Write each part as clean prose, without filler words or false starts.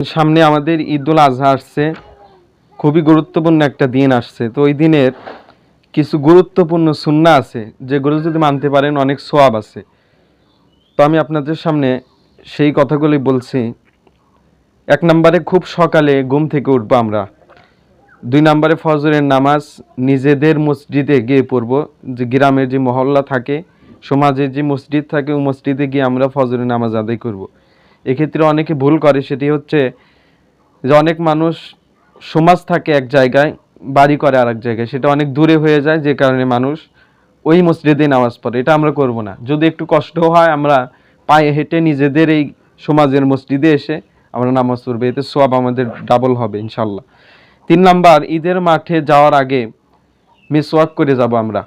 সামনে আমাদের ঈদুল আজহা আসছে, খুবই গুরুত্বপূর্ণ একটা দিন আসছে। তো ওই দিনের কিছু গুরুত্বপূর্ণ সুন্নাহ আছে, যেগুলো যদি মানতে পারেন অনেক সওয়াব আছে। তো আমি আপনাদের সামনে সেই কথাগুলি বলছি। 1 নম্বরে খুব সকালে ঘুম থেকে উঠবো আমরা। 2 নম্বরে ফজরের নামাজ নিজেদের মসজিদে গিয়ে পড়বো। যে গ্রামের যে মহল্লা থাকে, সমাজের যে মসজিদ থাকে, ওই মসজিদে গিয়ে আমরা ফজরের নামাজ আদায় করব। এক্ষেত্রে অনেকে ভুল করে, সেটি হচ্ছে যে অনেক মানুষ সমাজ থাকে এক জায়গায়, বাড়ি করে আরেক জায়গায়, সেটা অনেক দূরে হয়ে যায়, যে কারণে মানুষ ওই মসজিদে নামাজ পড়ে। এটা আমরা করব না। যদি একটু কষ্ট হয়, আমরা পায়ে হেঁটে নিজেদের এই সমাজের মসজিদে এসে আমরা নামাজ পড়বো, এতে সওয়াব আমাদের ডাবল হবে ইনশাল্লাহ। 3 নাম্বার, ঈদের মাঠে যাওয়ার আগে মিসওয়াক করে যাব আমরা।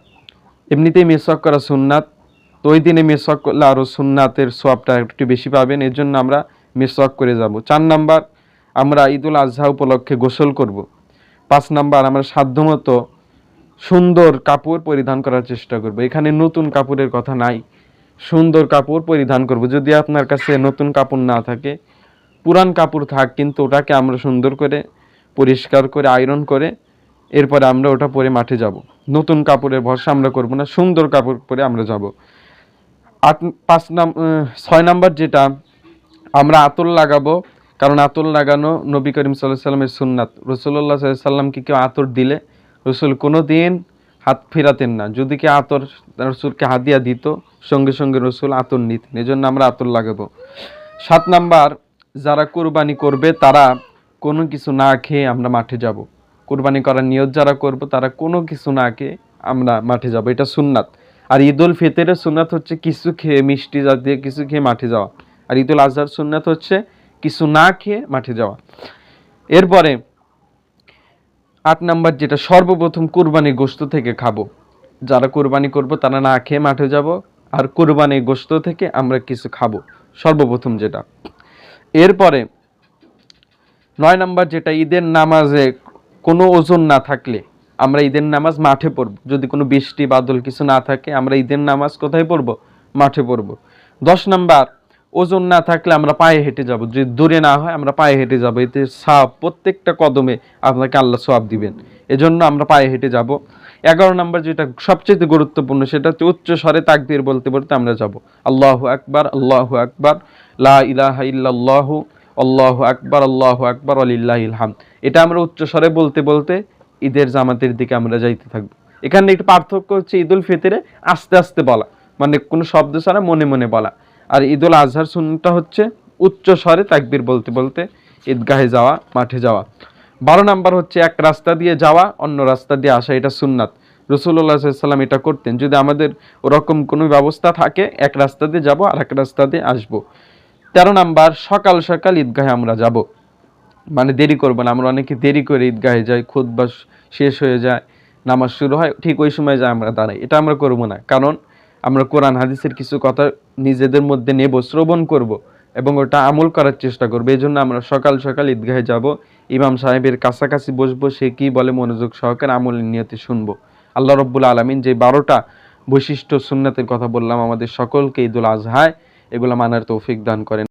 এমনিতেই মিসওয়াক করা সুন্নাত, তো ওই দিনে মিসওয়াক করলে আরও সুন্নাতের সওয়াবটা একটু বেশি পাবেন, এর জন্য আমরা মিসওয়াক করে যাব। 4 নাম্বার, আমরা ঈদুল আজহা উপলক্ষে গোসল করব। 5 নাম্বার, আমরা সাধ্যমতো সুন্দর কাপড় পরিধান করার চেষ্টা করব। এখানে নতুন কাপড়ের কথা নাই, সুন্দর কাপড় পরিধান করব। যদি আপনার কাছে নতুন কাপড় না থাকে, পুরান কাপড় থাক, কিন্তু ওটাকে আমরা সুন্দর করে পরিষ্কার করে আয়রন করে এরপরে আমরা ওটা পরে মাঠে যাব। নতুন কাপড়ের ভরসা আমরা করব না, সুন্দর কাপড় পরে আমরা যাব। 6 নাম্বার যেটা, আমরা আতর লাগাবো, কারণ আতর লাগানো নবী করিম সাল্লাল্লাহু আলাইহি সাল্লামের সুন্নাত। রাসূলুল্লাহ সাল্লাল্লাহু আলাইহি সাল্লামকে কেউ আতর দিলে রাসূল কোনো দিন হাত ফেরাতেন না। যদি কেউ আতর রাসূলকে হাদিয়া দিত, সঙ্গে সঙ্গে রাসূল আতর নিতেন। এজন্য আমরা আতর লাগাবো। 7 নাম্বার, যারা কুরবানি করবে তারা কোনো কিছু না খেয়ে আমরা মাঠে যাব। কুরবানি করার নিয়ত যারা করব, তারা কোনো কিছু না খেয়ে আমরা মাঠে যাব, এটা সুন্নাত। আর ঈদুল ফিতরের সুন্নাত হচ্ছে কিছু খেয়ে, মিষ্টি জাতীয় কিছু খেয়ে মাঠে যাওয়া। আর ঈদুল আজহার সুন্নাত হচ্ছে কিছু না খেয়ে মাঠে যাওয়া। এরপরে 8 নাম্বার যেটা, সর্বপ্রথম কুরবানির গোশত থেকে খাবো। যারা কুরবানি করব তারা না খেয়ে মাঠে যাব, আর কুরবানির গোশত থেকে আমরা কিছু খাবো সর্বপ্রথম যেটা। এরপরে 9 নাম্বার যেটা, ঈদের নামাজে কোনো ওজন না থাকলে আমরা ঈদের নামাজ মাঠে পড়ব। যদি কোনো বৃষ্টি বাদল কিছু না থাকে, আমরা ঈদের নামাজ কোথায় পড়ব? মাঠে পড়ব। 10 নাম্বার, ওজন না থাকলে আমরা পায়ে হেঁটে যাব। যদি দূরে না হয়, আমরা পায়ে হেঁটে যাব। এতে সওয়াব, প্রত্যেকটা কদমে আপনাকে আল্লাহ সওয়াব দিবেন, এজন্য আমরা পায়ে হেঁটে যাব। 11 নাম্বার যেটা সবচেয়ে গুরুত্বপূর্ণ, সেটা হচ্ছে উচ্চ স্বরে তাকবীর বলতে বলতে আমরা যাব। আল্লাহু আকবার, আল্লাহু আকবার, লা ইলাহা ইল্লাল্লাহু, আল্লাহু আকবার, আল্লাহু আকবার, ওয়ালিল্লাহিল হামদ। এটা আমরা উচ্চ স্বরে বলতে বলতে ঈদের জামাতের দিকে আমরা যাইতে থাকবো। এখানে একটু পার্থক্য হচ্ছে, ঈদুল ফিতরে আস্তে আস্তে বলা, মানে কোনো শব্দ ছাড়া মনে মনে বলা। আর ঈদুল আজহার সুন্নাতটা হচ্ছে উচ্চ স্বরে তাকবীর বলতে বলতে ঈদগাহে যাওয়া, মাঠে যাওয়া। 12 নাম্বার হচ্ছে এক রাস্তা দিয়ে যাওয়া, অন্য রাস্তা দিয়ে আসা, এটা সুন্নাত। রাসূলুল্লাহ সাল্লাল্লাহু আলাইহি সাল্লাম এটা করতেন। যদি আমাদের ওরকম কোনো ব্যবস্থা থাকে, এক রাস্তা দিয়ে যাবো আর এক রাস্তা দিয়ে আসবো। 13 নাম্বার, সকাল সকাল ঈদগাহে আমরা যাব, মানে দেরি করবো না। আমরা অনেকে দেরি করে ঈদগাহে যাই, খুতবা শেষ হয়ে যায়, নামাজ শুরু হয়, ঠিক ওই সময় যায় আমরা দাঁড়াই। এটা আমরা করবো না, কারণ আমরা কোরআন হাদিসের কিছু কথা নিজেদের মধ্যে নেব, শ্রবণ করব এবং ওটা আমল করার চেষ্টা করবো। এই জন্য আমরা সকাল সকাল ঈদগাহে যাব, ইমাম সাহেবের কাছাকাছি বসবো, সে কি বলে মনোযোগ সহকারে আমলের নিয়তে শুনবো। আল্লাহ রাব্বুল আলামিন যে 12টা বৈশিষ্ট্য সুন্নাতের কথা বললাম, আমাদের সকলকে ঈদুল আজহায় এগুলো মানার তৌফিক দান করেন।